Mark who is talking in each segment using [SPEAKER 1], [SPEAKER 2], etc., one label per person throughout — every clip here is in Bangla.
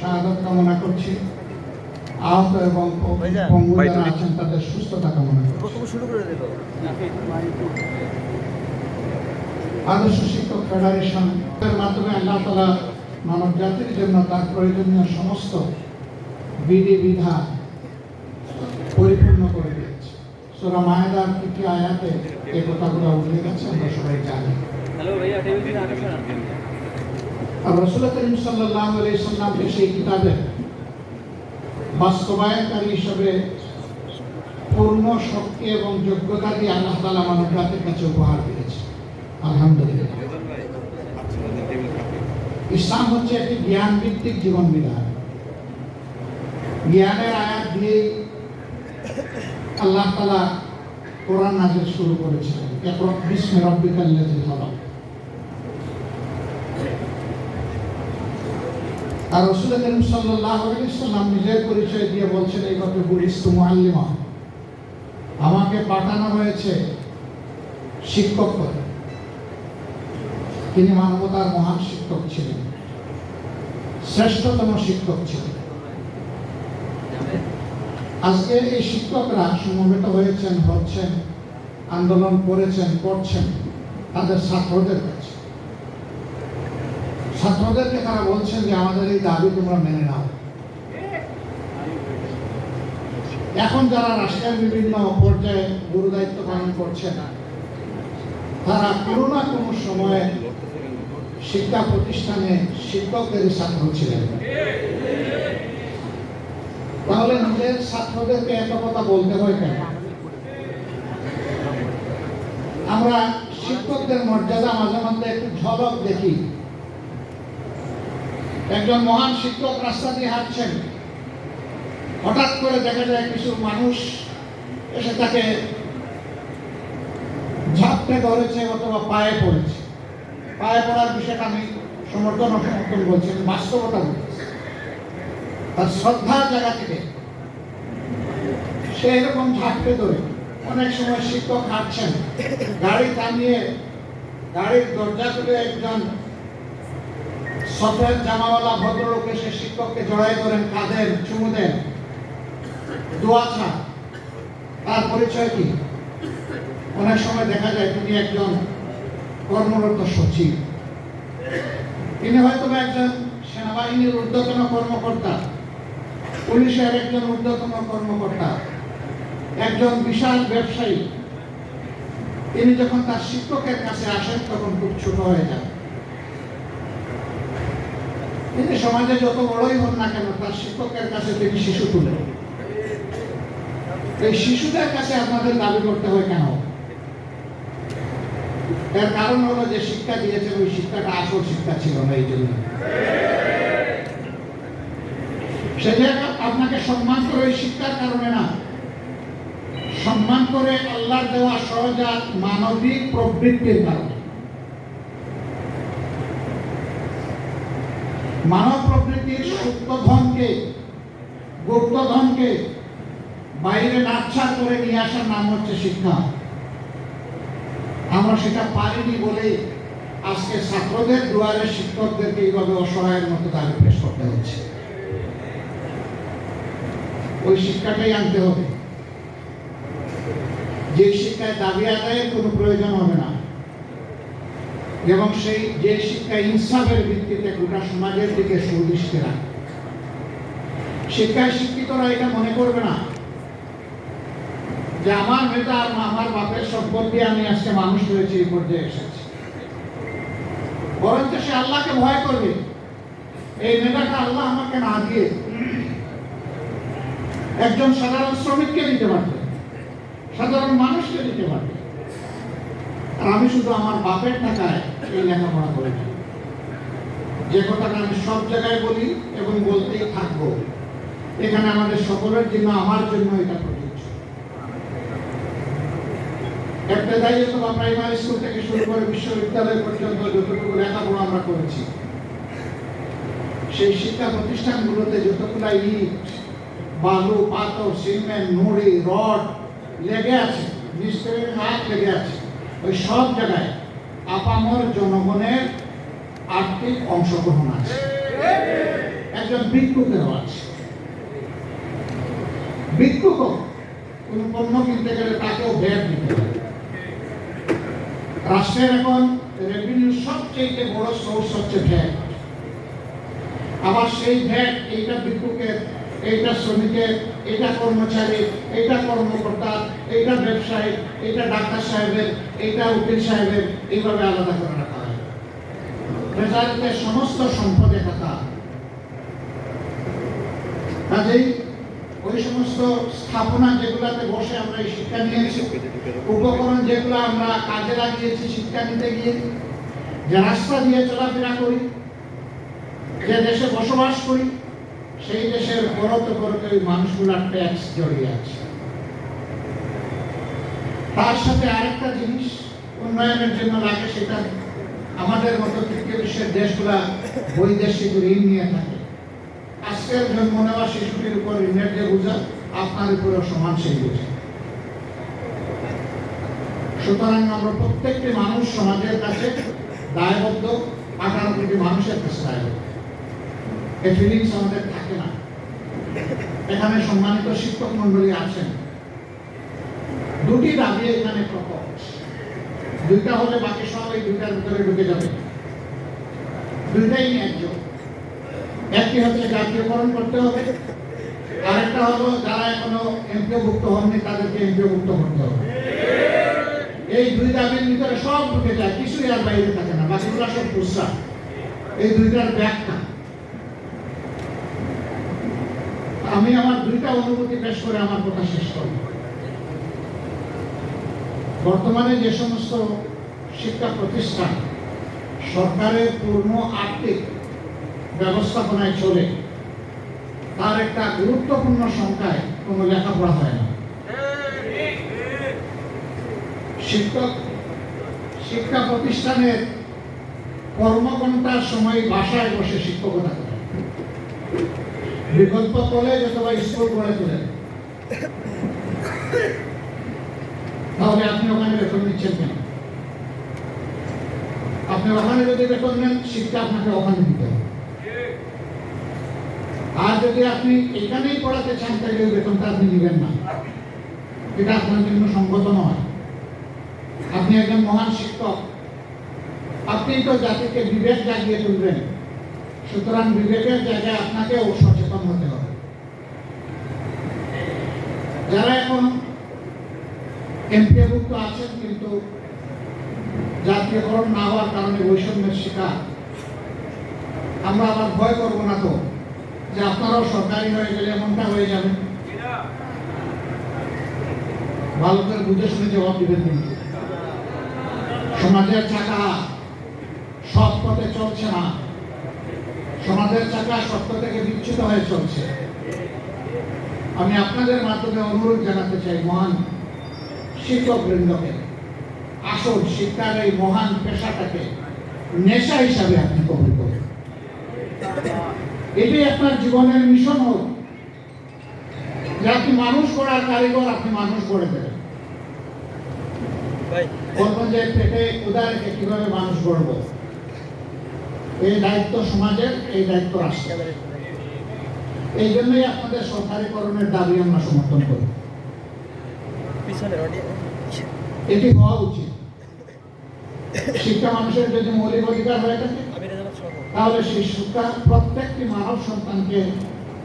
[SPEAKER 1] শাহাদাত কামনা করছি। আহত এবং পঙ্গু যারা আছেন তাদের সুস্থতা কামনা করছি। আদর্শ শিক্ষক ফেডারেশন এর মাধ্যমে আল্লাহ তাআলা মানব জাতির জন্য তার প্রয়োজনীয় সমস্ত বিধিবিধান পরিপূর্ণ করে দিয়েছে। সূরা মায়েদার কিছু আয়াতে এই কথাগুলো উল্লেখ আছে, আমরা সবাই জানি। আর রাসূল করিম সাল্লাল্লাহু আলাইহি সাল্লামকে সেই কিতাবের বাস্তবায়নকারী হিসেবে পূর্ণ শক্তি এবং যোগ্যতা দিয়ে আল্লাহ তাআলা মানব জাতির কাছে উপহার দিয়েছে। আলহামদুলিল্লাহ। ইসলাম হচ্ছে একটি জ্ঞান ভিত্তিক জীবন বিধান। জ্ঞানের আয়াত দিয়ে আল্লাহ তাআলা কোরআন নাযিল শুরু করেছিলেন। ইকরা বিসমি রাব্বিকাল্লাযী খালাক। আর রাসূল করিম সাল্লাল্লাহু আলাইহি সাল্লাম নিজের পরিচয় দিয়ে বলছেন এই কথা, বুইস্তু মুআল্লিমা, আমাকে পাঠানো হয়েছে শিক্ষক করে। তিনি মানবতার মহান শিক্ষক ছিলেন, শ্রেষ্ঠতম শিক্ষক ছিলেন। আজকে এই শিক্ষকরা সমবেত হয়েছেন, হচ্ছেন, আন্দোলন করেছেন, করছেন তাদের ছাত্রদের কাছে। ছাত্রদেরকে তারা বলছেন যে আমাদের এই দাবি তোমরা মেনে নাও। এখন যারা রাষ্ট্রের বিভিন্ন পর্যায়ে গুরু দায়িত্ব পালন করছেন তারা কোনো না কোনো সময়ে শিক্ষা প্রতিষ্ঠানে শিক্ষকদের ছাত্র ছিলেন। তাহলে নিজের ছাত্রদেরকে এত কথা বলতে হয় কেন? আমরা শিক্ষকদের মর্যাদা মাঝে মধ্যে একটু ঝলক দেখি। একজন মহান শিক্ষক রাস্তা দিয়ে হাঁটছেন, হঠাৎ করে দেখা যায় কিছু মানুষ এসে তাকে ঝাপটে ধরেছে অথবা পায়ে পড়েছে। পায়ে পড়ার বিষয়টা আমি সমর্থন অসমর্থন বলছি, বাস্তবতা বলছি। তার শ্রদ্ধার জায়গা থেকে সে এরকম ঝাপটে ধরে, অনেক সময় শিক্ষক হাঁটছেন, গাড়ি থামিয়ে গাড়ির দরজা খুলে একজন সফেদ জামাওয়ালা ভদ্রলোক এসে শিক্ষককে জড়াই ধরেন, কাঁধের চুমু দেন, দোয়া চান। তার পরিচয় কি? অনেক সময় দেখা যায় তিনি একজন কর্মরত সচিব, তিনি হয়তো একজন সেনাবাহিনীর ঊর্ধ্বতন কর্মকর্তা, পুলিশের একজন ঊর্ধ্বতন কর্মকর্তা, একজন বিশাল ব্যবসায়ী। তিনি যখন তার শিক্ষকের কাছে আসেন তখন খুব ছোট হয়ে যান। তিনি সমাজে যত বড়ই হন না কেন তার শিক্ষকের কাছে তিনি শিশু তুলে। এই শিশুদের কাছে আপনাদের দাবি করতে হয় কেন? এর কারণ হলো যে শিক্ষা দিয়েছেন ওই শিক্ষাটা আসল শিক্ষা ছিল না। এই জন্য সে যে আপনাকে সম্মান করে ওই শিক্ষার কারণে না, সম্মান করে আল্লাহর দেওয়া সহজাত মানবিক প্রবৃত্তির কারণে। মানব প্রবৃত্তির সুপ্তধনকে, গুপ্তধনকে বাইরে নাচ্ছা করে নিয়ে আসার নাম হচ্ছে শিক্ষা। আমরা সেটা পারিনি বলেই আজকে ছাত্রদের দুয়ারে শিক্ষকদেরকে এইভাবে অসহায়ের মতো দাবি পেশ করতে হচ্ছে। ওই শিক্ষাটাই আনতে হবে, যে শিক্ষায় দাবি আদায়ের কোনো প্রয়োজন হবে না, এবং সেই যে শিক্ষা ইনসাফের ভিত্তিতে গোটা সমাজের দিকে সুদৃষ্টি রাখে। শিক্ষায় শিক্ষিতরা এটা মনে করবে না যে আমার মেধা আর আমার বাপের সম্পদ দিয়ে আমি আজকে মানুষ হয়েছি, এই পর্যায়ে এসেছি। বরঞ্চ সে আল্লাহকে ভয় করবে, এই মেধাটা আল্লাহ আমাকে না দিয়ে একজন সাধারণ শ্রমিককে দিতে পারবে, সাধারণ মানুষকে দিতে পারবে। আর আমি শুধু আমার বাপের টাকায় এই লেখাপড়া করেছি। যে কথাটা আমি সব জায়গায় বলি এবং বলতেই থাকবো, এখানে আমাদের সকলের জন্য, আমার জন্য এটা প্রযোজ্য। ইবতেদায়ী অথবা প্রাইমারি স্কুল থেকে শুরু করে বিশ্ববিদ্যালয় পর্যন্ত যতটুকু লেখাপড়া আমরা করেছি, সেই শিক্ষা প্রতিষ্ঠানগুলোতে যতগুলো ইট, বালু, পাথর, সিমেন্ট, নুড়ি, রড লেগে আছে, মিস্ত্রির হাত লেগে আছে, ওই সব জায়গায় আপামর জনগণের আর্থিক অংশগ্রহণ আছে। একজন একজন ভিক্ষুকেরও আছে। ভিক্ষুক কোন পণ্য কিনতে গেলে তাকেও ভ্যাট দিতে হবে। রাষ্ট্রের এখন রেভিনিউ সবচেয়ে বড় সোর্স হচ্ছে ভ্যাট। আবার সেই ভ্যাট এইটা ভিক্ষুকের, এইটা শ্রমিকের, এইটা কর্মচারী, এইটা কর্মকর্তা, এইটা ব্যবসায়ী, এইটা ডাক্তার সাহেবের, এইটা উকিল সাহেবের, এইভাবে আলাদা করে রাখা হয়। রেজাল্টে সমস্ত সম্পদে থাকা। কাজেই ওই সমস্ত স্থাপনা যেগুলাতে বসে আমরা এই শিক্ষা নিয়েছি, উপকরণ যেগুলো আমরা কাজে লাগিয়েছি শিক্ষা নিতে গিয়ে, যে রাস্তা দিয়ে চলাফেরা করি, যে দেশে বসবাস করি, সেই দেশের করতে করতে ওই মানুষগুলার ট্যাক্স জড়িয়ে আছে। তার সাথে আরেকটা জিনিস উন্নয়নের জন্য লাগে, সেটা আমাদের মতো তৃতীয় বিশ্বের দেশগুলা বৈদেশিক ঋণ নিয়ে থাকে। আজকের জন্ম নেওয়া শিশুটির উপর ঋণের যে বোঝা, আপনার উপরেও সমান সেই বোঝা। সুতরাং আমরা প্রত্যেকটি মানুষ সমাজের কাছে দায়বদ্ধ, 18 কোটি মানুষের কাছে দায়বদ্ধ। এই ফিলিংস আমাদের থাকে না। এখানে সম্মানিত শিক্ষক মন্ডলী আছেন, দুটি দাবি এখানে প্রকট। দুইটা হলে বাকি সব এই দুইটার ভিতরে ঢুকে যাবে। দুইটাই ন্যায্য। একটি হচ্ছে জাতীয়করণ করতে হবে, আরেকটা হলো যারা এখনো এমপিওভুক্ত হননি তাদেরকে এমপিওভুক্ত করতে হবে। এই দুই দাবির ভিতরে সব ঢুকে যায়, কিছুই আর বাইরে থাকে না, বাকিগুলো সব খুচরা। এই দুইটার ব্যাখ্যা আমি আমার দুইটা অনুভূতি পেশ করে আমার কথা শেষ করব। বর্তমানে যে সমস্ত শিক্ষা প্রতিষ্ঠান সরকারের পূর্ণ আর্থিক ব্যবস্থাপনায় চলে, তার একটা গুরুত্বপূর্ণ সংখ্যায় কোনো লেখাপড়া হয় না। শিক্ষা প্রতিষ্ঠানের কর্মঘণ্টার সময় বাসায় বসে শিক্ষকতা করে, বিকল্প কলেজ অথবা স্কুল গড়ে তোলেন। তাহলে আপনি ওখানে বেতন নিচ্ছেন কেন? আপনি ওখানে যদি বেতন নেন, শিক্ষা আপনাকে ওখানে দিতে হবে। আর যদি আপনি এখানেই পড়াতে চান, তাহলে বেতনটা আপনি নেবেন না, এটা আপনার জন্য সঙ্গত নয়। আপনি একজন মহান শিক্ষক, আপনি তো জাতিকে বিবেক জাগিয়ে তুলবেন। সুতরাং বিবেকের জায়গায় আপনাকেও সচেতন হতে হবে। যারা এখন এমপিওভুক্ত আছেন কিন্তু জাতীয়করণ না হওয়ার কারণে বৈষম্যের শিকার, আমরা আবার ভয় করব না তো যে আপনারাও সরকারি হয়ে গেলে এমনটা হয়ে যাবে? ভালো করে বুঝে শুনে জবাব দিবেন। কিন্তু সমাজের চাকা সৎ পথে চলছে না, সমাজের চাকা সত্য থেকে বিচ্যুত হয়ে চলছে। আমি আপনাদের মাধ্যমে অনুরোধ জানাতে চাই মহান শিক্ষক বৃন্দকে, আসল শিক্ষার এই মহান পেশাটাকে নেশা হিসাবে আপনি কবুল করুন। এটি আপনার জীবনের মিশন হোক যে আপনি মানুষ গড়ার কারিগর, আপনি মানুষ গড়ে দেবেন। বলবেন যে পেটে ক্ষুধা রেখে কিভাবে মানুষ গড়ব, এই দায়িত্ব সমাজের, এই দায়িত্ব রাষ্ট্রের। এই জন্যই আপনাদের সরকারিকরণের দাবি আমরা সমর্থন করি। এটি হওয়া উচিত। শিক্ষা মানুষের যদি মৌলিক অধিকার হয়ে থাকে, তাহলে সেই শিক্ষা প্রত্যেকটি মানব সন্তানকে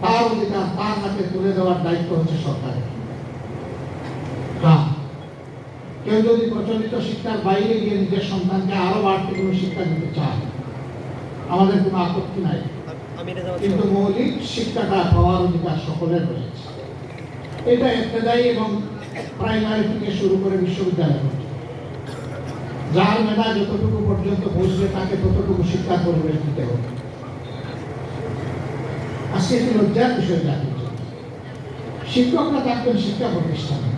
[SPEAKER 1] তার অধিকার তার হাতে তুলে দেওয়ার দায়িত্ব হচ্ছে সরকারের। কেউ যদি প্রচলিত শিক্ষার বাইরে গিয়ে নিজের সন্তানকে আরো বাড়তি কোনো শিক্ষা দিতে চায়, আমাদের কোনো আপত্তি নাই, কিন্তু মৌলিক শিক্ষাটা পাওয়ার অধিকার সকলের রয়েছে। এটা ইবতেদায়ী এবং প্রাইমারি থেকে শুরু করে বিশ্ববিদ্যালয় পর্যন্ত যার মেধা যতটুকু পর্যন্ত পৌঁছবে তাকে ততটুকু শিক্ষার পরিবেশ দিতে হবে। আজকে একটি লজ্জার বিষয় জাতির জন্য। শিক্ষকরা থাকবেন শিক্ষা প্রতিষ্ঠানে,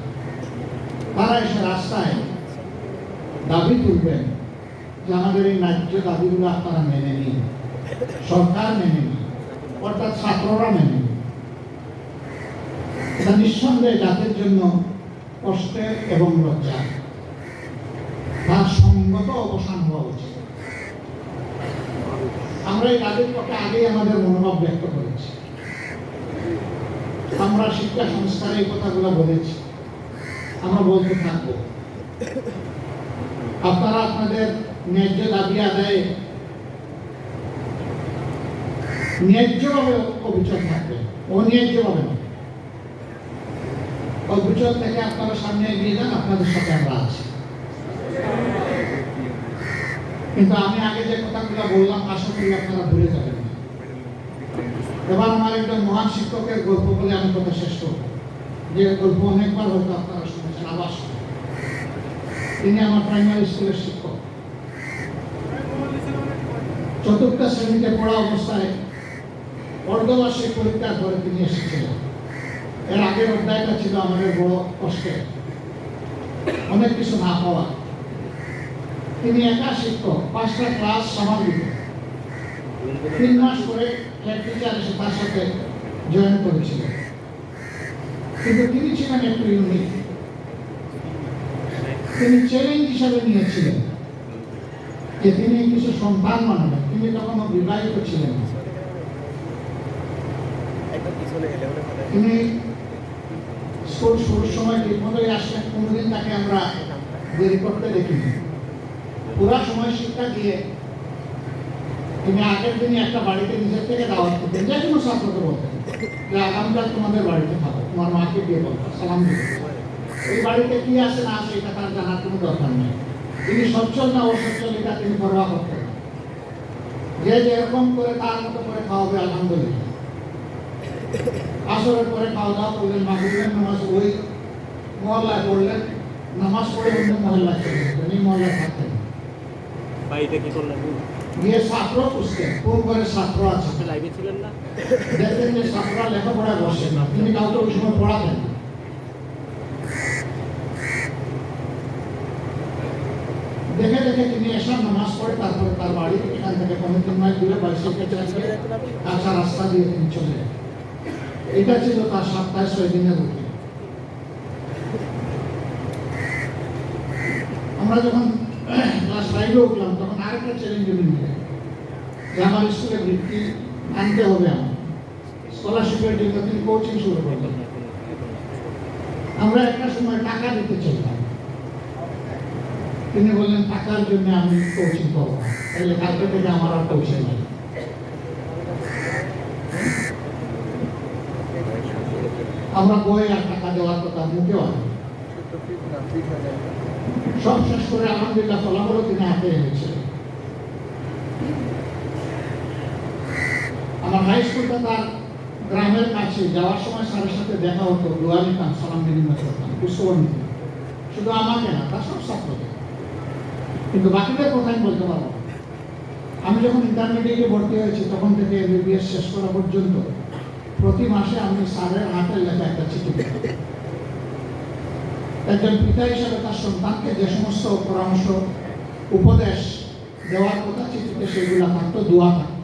[SPEAKER 1] তারা এসে রাস্তায় দাবি তুলবেন যে আমাদের এই ন্যায্য দাবিগুলো আপনারা মেনে নিন, সরকার মেনে নিন, অর্থাৎ ছাত্ররা মেনে নিন। এটা নিঃসন্দেহে জাতির জন্য কষ্টের এবং লজ্জা, তার সঙ্গত অবসান হওয়া উচিত। আমরা এই দাবির পক্ষে আগেই আমাদের মনোভাব ব্যক্ত করেছি। আমরা শিক্ষা সংস্কারে এই কথাগুলো বলেছি, আমরা বলতে থাকবো। আপনারা আপনাদের ন্যায্য দাবি আদায়ে ন্যায্যভাবে অবিচল থাকবেন, অন্যায্যভাবে না। অবিচল থেকে আপনারা সামনে এগিয়ে যান, আপনাদের সাথে আমরা আছি। কিন্তু আমি আগে যে কথাগুলো বললাম আশা করি আপনারা ভুলে যাবেন না। এবার আমার একজন মহান শিক্ষকের গল্প বলে আমি কথা শেষ করব, যে গল্প অনেকবার হয়তো আপনারা শুনেছেন, আবার তিনি আমার প্রাইমারি স্কুলের শিক্ষক। চতুর্থ শ্রেণীতে পড়া অবস্থায় অর্ধবার্ষিক পরীক্ষার পরে তিনি এসেছিলেন। এর আগের অধ্যায়টা ছিল আমাদের বড় কষ্টের, অনেক কিছু না পাওয়া। তিনি একা শিক্ষক, 5টা ক্লাস সামাল দিত। 3 মাস পরে হেড টিচার এসে তার সাথে জয়েন করেছিলেন। কিন্তু তিনি ছিলেন একটু ইউনিক। তিনি চ্যালেঞ্জ হিসাবে নিয়েছিলেন যে তিনি কিছু সন্তান মানবেন। তিনি তখনও বিবাহিত ছিলেন না। তিনি স্কুল শুরুর সময় ঠিক মতোই আসলেন, কোনোদিন তাকে আমরা দেরি করতে দেখিনি। পুরা সময় শিক্ষা দিয়ে তিনি আগের দিনই একটা বাড়িতে নিজের থেকে দাওয়াত করতেন, যে কোনো ছাত্রকে বলতেন যে আগামীকাল তোমাদের বাড়িতে থাকো, তোমার মাকে দিয়ে বলতো, সালাম দিতে। এই বাড়িতে কি আছে না আছে এটা তার জানার কোনো দরকার নেই। তিনি সচ্ছল না অসচ্ছল এটা তিনি পরোয়া করতেন। যে যেরকম করে তার মতো করে খাওয়াবে, আলহামদুলিল্লাহ। আসরের পরে খাওয়া দাওয়া করলেন, মাগরিবের নামাজ ওই মহল্লায় পড়লেন, নামাজ পড়ে অন্য মহল্লায় চলে যেতেন, এই মহল্লায় থাকতেন।
[SPEAKER 2] বাড়িতে কি করলেন?
[SPEAKER 1] গিয়ে ছাত্র খুঁজতেন, কোন ঘরে ছাত্র আছে।
[SPEAKER 2] লাইভে ছিলেন না?
[SPEAKER 1] দেখতেন যে ছাত্ররা লেখাপড়ায় বসেন না, তিনি কাউকে ওই সময় পড়াতেন না। দেখে দেখে তিনি এসব নামাজ পড়ে তারপরে তার বাড়ি এখান থেকে 3 মাইল দূরে বাইসাইকেল চালিয়ে কাঁচা রাস্তা দিয়ে তিনি চলে যান। এটা ছিল তার সপ্তাহে 6 দিনের রুটিন। আমরা যখন ক্লাস 5-এ উঠলাম তখন আরেকটা চ্যালেঞ্জ মিলে যে আমার স্কুলে বৃত্তি আনতে হবে, আমার স্কলারশিপের জন্য তিনি কোচিং শুরু করলেন। আমরা একটা সময় টাকা দিতে চাইলাম, তিনি বললেন টাকার জন্য আমি কোচিং করবো না, তাহলে কালকে থেকে আমার আর কোচিং নেই। আমরা বই আর টাকা দেওয়ার কথা মুখেও আনি। সব শেষ করে আলহামদুলিল্লাহ ফলাফলও তিনি হাতে এনেছিলেন। আমার হাই স্কুলটা তার গ্রামের কাছে, যাওয়ার সময় স্যারের সাথে দেখা হতো, দোয়া নিতাম, সালাম বিনিময় করতাম, কুশল নিতাম। শুধু আমাকে না, তার সব ছাত্রদের। কিন্তু বাকিদের কথা আমি বলতে পারবো না। আমি যখন ইন্টারমিডিয়েটে ভর্তি হয়েছি তখন থেকে MBBS শেষ করা পর্যন্ত প্রতি মাসে আমি স্যারের হাতের লেখা একটা চিঠি পেতাম। একজন পিতা হিসাবে তার সন্তানকে যে সমস্ত পরামর্শ উপদেশ দেওয়ার কথা চিঠিতে সেগুলো থাকতো, দোয়া থাকতো।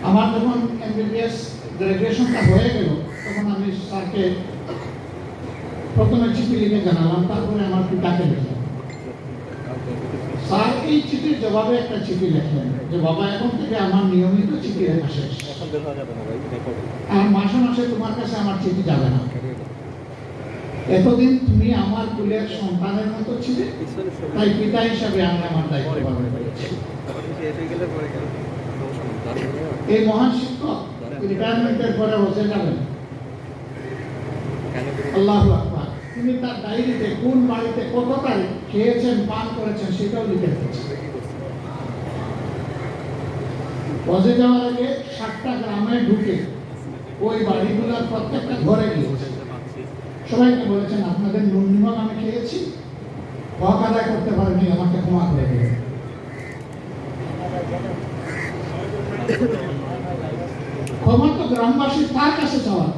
[SPEAKER 1] আমার যখন MBBS গ্রাজুয়েশনটা হয়ে গেল তখন আমি স্যারকে প্রথমে চিঠি লিখে জানালাম, তারপরে আমার পিতাকে লিখলাম। স্যার এই চিঠির জবাবে একটা চিঠি লিখলেন যে বাবা, এখন থেকে আমার নিয়মিত চিঠি লেখা শেষ, আর মাসে মাসে তোমার কাছে আমার চিঠি যাবে না। এতদিন তুমি আমার কুলের সন্তানের মতো ছিলে, তাই পিতা হিসাবে আমি আমার দায়িত্ব পালন করেছি। এই মহান শিক্ষক রিটায়ারমেন্টের পরে বসে যাবেন, আল্লাহু আকবার। তিনি তার ডায়েরিতে কোন বাড়িতে কত তারিখ খেয়েছেন, পান করেছেন সেটাও লিখে রেখেছেন। বসে যাওয়ার আগে 7টা গ্রামে ঢুকে ওই বাড়িগুলোর প্রত্যেকটা ঘরে গিয়েছে, সবাইকে বলেছেন আপনাদের নুন নিমক আমি খেয়েছি, হক আদায় করতে পারেনি, আমাকে ক্ষমা করে দেবেন। ক্ষমা তো গ্রামবাসী তার কাছে চাওয়া,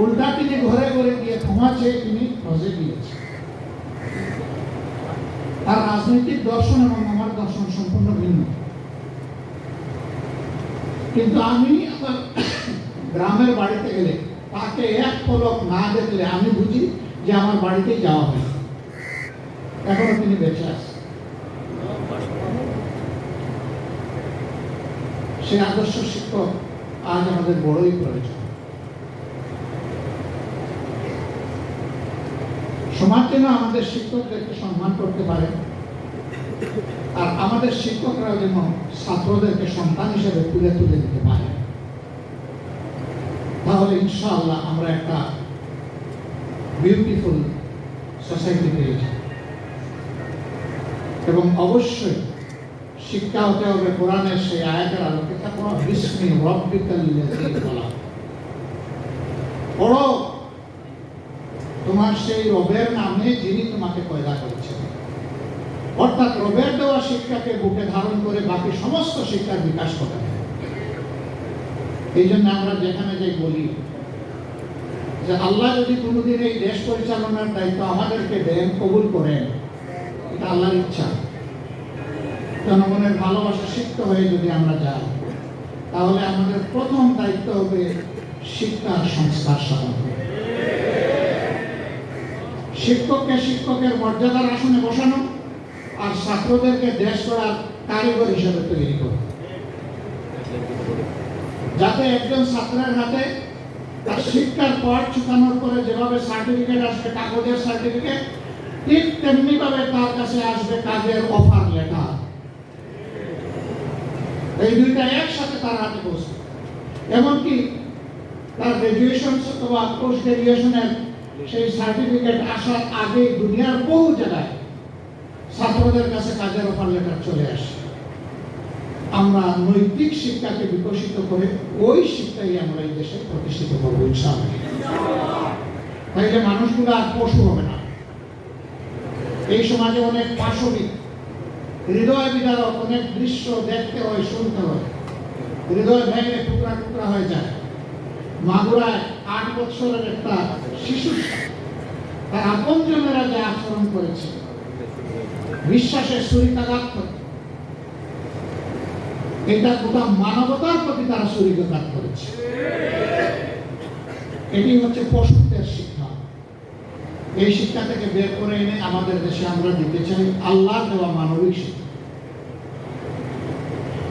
[SPEAKER 1] উল্টা তিনি ঘরে ঘরে গিয়ে ক্ষমা চেয়ে তিনি হজে গিয়েছেন। তার রাজনৈতিক দর্শন এবং আমার দর্শন সম্পূর্ণ ভিন্ন। কিন্তু আমি আমার গ্রামের বাড়িতে গেলে তাকে এক পলক না দেখলে আমি বুঝি যে আমার বাড়িতেই যাওয়া হয়। এখনো তিনি বেঁচে আছেন। সে আদর্শ শিক্ষক আজ আমাদের বড়ই প্রয়োজন। সমাজ যেন আমাদের শিক্ষকদেরকে সম্মান করতে পারে, আর আমাদের শিক্ষকরা যেন ছাত্রদেরকে সন্তান হিসেবে তুলে তুলে দিতে পারে। তাহলে ইনশাআল্লাহ আমরা একটা বিউটিফুল সোসাইটি পেয়ে যাব। এবং অবশ্যই শিক্ষা হতে হবে কোরআনের সেই আয়াতের আলোকে, তাকওয়া বিস্মি রাব্বিকাল্লাযী খালাক। পড়ো তোমার সেই রবের নামে যিনি তোমাকে পয়দা করেছেন। অর্থাৎ রবের দেওয়া শিক্ষাকে বুকে ধারণ করে বাকি সমস্ত শিক্ষার বিকাশ করা। এই জন্য আমরা যেখানে যাই বলি যে আল্লাহ যদি কোনোদিন এই দেশ পরিচালনার দায়িত্ব আমাদেরকে দেন, কবুল করেন, এটা আল্লাহর ইচ্ছা। জনগণের ভালোবাসা সিক্ত হয়ে যদি আমরা যাই, তাহলে আমাদের প্রথম দায়িত্ব হবে শিক্ষার সংস্কার সাধন। শিক্ষককে শিক্ষকের মর্যাদার আসনে বসানো, আর ছাত্রদেরকে দেশ গড়ার কারিগর হিসেবে তৈরি করা, যাতে একজন ছাত্রের হাতে তার শিক্ষার পর চুকানোর পরে যেভাবে সার্টিফিকেট আসবে, কাগজের সার্টিফিকেট, ঠিক তেমনি ভাবে তার কাছে আসবে কাজের অফার লেটার। এই দুইটা একসাথে তার হাতে পৌঁছবে। এমনকি তার গ্রাজুয়েশন অথবা পোস্ট গ্রাজুয়েশনের সেই সার্টিফিকেট আসার আগে দুনিয়ার বহু জায়গায় ছাত্রদের কাছে কাজের অফার লেটার চলে আসে। আমরা নৈতিক শিক্ষাকে বিকশিত করে ওই শিক্ষাই আমরা এই দেশে প্রতিষ্ঠিত করবো ইনশাআল্লাহ। তাইলে মানুষগুলো আর পশু হবে না। এই সমাজে অনেক পাশবিক, হৃদয় বিদারক অনেক দৃশ্য দেখতে হয়, শুনতে হয়। হৃদয় ভেঙে টুকরা টুকরা হয়ে যায়। মাগুরায় 8 বছরের একটা শিশু তার আপনজনেরা যে আচরণ করেছে, বিশ্বাসের ছুরিকাঘাত করে, এটা গোটা মানবতার প্রতি তারা ছুরিকাঘাত করেছে। এটি হচ্ছে পশুত্বের শিক্ষা। এই শিক্ষা থেকে বের করে এনে আমাদের দেশে আমরা দিতে চাই আল্লাহর দেওয়া মানবিক শিক্ষা।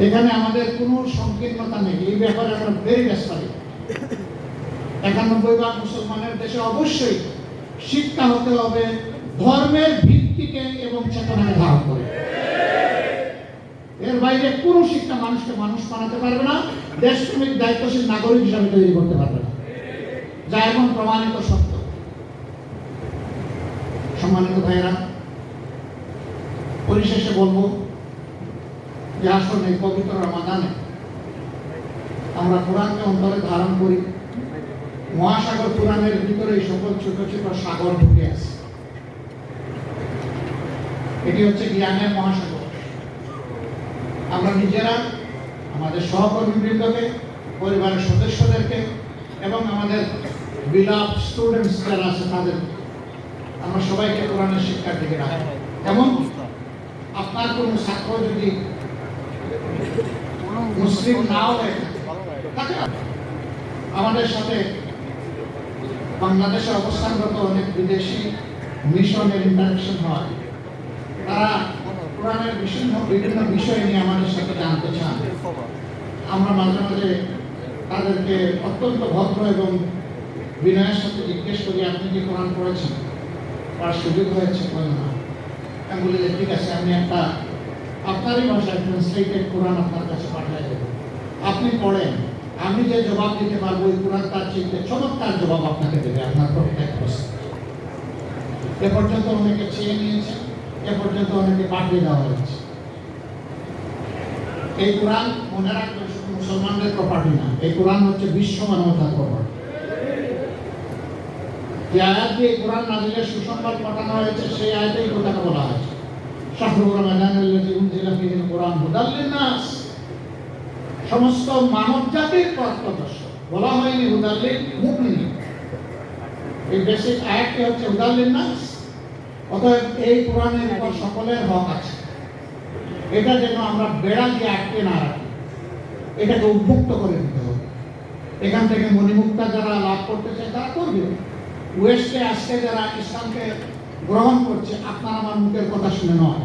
[SPEAKER 1] এখানে আমাদের কোনো সংকীর্ণতা নেই। এই ব্যাপারে আমরা ভেরি রেসপেক্ট। 91 ভাগ মুসলমানের দেশে অবশ্যই শিক্ষা হতে হবে ধর্মের ভিত্তিকে এবং চেতনাকে ধারণ করে। এর বাইরে কোনো শিক্ষা মানুষকে মানুষ বানাতে পারবে না, দেশপ্রেমিক দায়িত্বশীল নাগরিক হিসাবে তৈরি করতে পারবে না, যা এখন প্রমাণিত সত্য। সম্মানিত ভাইয়েরা, পরিশেষে বলবো যে আসলে এই পবিত্র রমাদানে আমরা কোরআনকে অন্তরে ধারণ করি। মহাসাগর কোরআনের ভিতরে এই সকল ছোট ছোট সাগর ঢুকে আছে। এটি হচ্ছে জ্ঞানের মহাসাগর। আমরা নিজেরা, আমাদের সহকর্মীবৃন্দকে, পরিবারের সদস্যদেরকে এবং আমাদের বিলাভ স্টুডেন্টস যারা আছে তাদের আমরা সবাইকে কোরআনের শিক্ষার দিকে রাখি। এবং আপনার কোনো ছাত্র যদি মুসলিম নাও হয়ে থাকে, আমাদের সাথে বাংলাদেশে অবস্থানরত অনেক বিদেশি মিশনের ইন্টারাকশন হয়। তারা কোরআনের বিভিন্ন বিষয় নিয়ে আমাদের সাথে জানতে চান। আমরা মাঝে মাঝে তাদেরকে অত্যন্ত ভদ্র এবং বিনয়ের সাথে জিজ্ঞেস করি, আপনি কি কোরআন পড়েছেন? পড়ার সুযোগ হয়েছে? বলেন না। আমি বলি যে ঠিক আছে, আমি একটা আপনারই ভাষায় ট্রান্সলেটেড কোরআন আপনার কাছে পাঠিয়ে দেব, আপনি পড়েন। আমি যে জবাব দিতে পারবো ওই কোরআন তার চিন্তে চমৎকার জবাব আপনাকে দেবে আপনার প্রত্যেক প্রশ্ন। এ পর্যন্ত অনেকে চেয়ে নিয়েছে, এ পর্যন্ত অনেকে পাঠিয়ে দেওয়া হয়েছে। এই কোরআন মনে রাখবেন শুধু মুসলমানদের প্রপার্টি না, এই কোরআন হচ্ছে বিশ্ব মানবতার প্রপার্টি। যে আয়াত দিয়ে কোরআন নাজিলের সুসংবাদ পাঠানো হয়েছে সেই আয়াতেই কথাটা বলা হয়েছে, শাহরুর রমাদানাল্লাযী উনজিলা ফীহিল কুরআন হুদাল লিন-নাস, সমস্ত মানব জাতির পথপ্রদর্শক। বলা হয়নি হুদাল লিল মুমিনিন। এই বেসিক আয়াতটি হচ্ছে হুদাল লিন-নাস। অতএব এই কোরআনের উপর সকলের হক আছে। এটা যেন আমরা বেড়া দিয়ে আটকে না রাখি, এটাকে উন্মুক্ত করে দিতে হবে। এখান থেকে মণিমুক্তা যারা লাভ করতে চায় তারা করবে। ওয়েস্টে আজকে যারা ইসলামকে গ্রহণ করছে, আপনার আমার মুখের কথা শুনে নয়,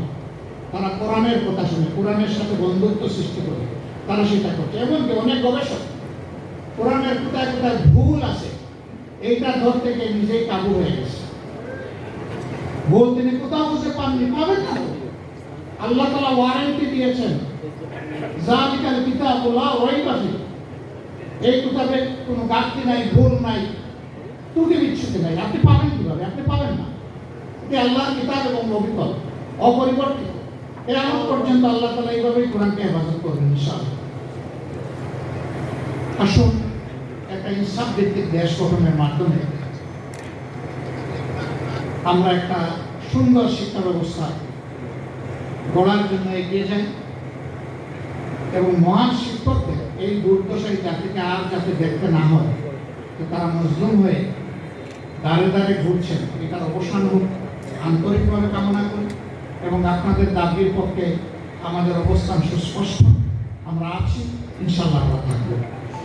[SPEAKER 1] তারা কোরআনের কথা শুনে, কোরআনের সাথে বন্ধুত্ব সৃষ্টি করে তারা সেটা করছে। এমনকি অনেক গবেষক কোরআনের কোথায় কোথায় ভুল আছে এইটা ধরতে গিয়ে নিজেই কাবু হয়ে গেছে। ভুল তিনি কোথাও বুঝে পাননি, পাবেন না। আল্লাহ তাআলা ওয়ারেন্টি দিয়েছেন, জালিকাল কিতাবুল লা রাইবা ফীহ, এই কিতাবে কোনো ঘাটতি নাই, ভুল নাই, ত্রুটি বিচ্যুতি নাই। আপনি পাবেন কিভাবে? আপনি পাবেন না। এটি আল্লাহর কিতাব এবং অবিকল, অপরিবর্তিত। কিয়ামত পর্যন্ত আল্লাহ তাআলা এইভাবেই কোরআনকে হেফাজত করবেন ইনশাআল্লাহ। আসুন একটা ইনসাফ ভিত্তিক দেশ গঠনের মাধ্যমে আমরা একটা সুন্দর শিক্ষা ব্যবস্থা গড়ার জন্য এগিয়ে যাই এবং মহান শিক্ষকদের এই দুর্দশাই জাতিকে আর যাতে দেখতে না হয় যে তারা মজলুম হয়ে দাঁড়ে দাঁড়ে ঘুরছেন, এটার অবসান হোক আন্তরিকভাবে কামনা করি। এবং আপনাদের দাবির পক্ষে আমাদের অবস্থান সুস্পষ্ট, আমরা আছি, ইনশাআল্লাহ আমরা থাকবো।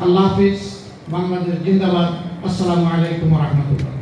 [SPEAKER 1] আল্লাহ হাফিজ। বাংলাদেশ জিন্দাবাদ। আসসালামু আলাইকুম ওয়া রাহমাতুল্লাহ।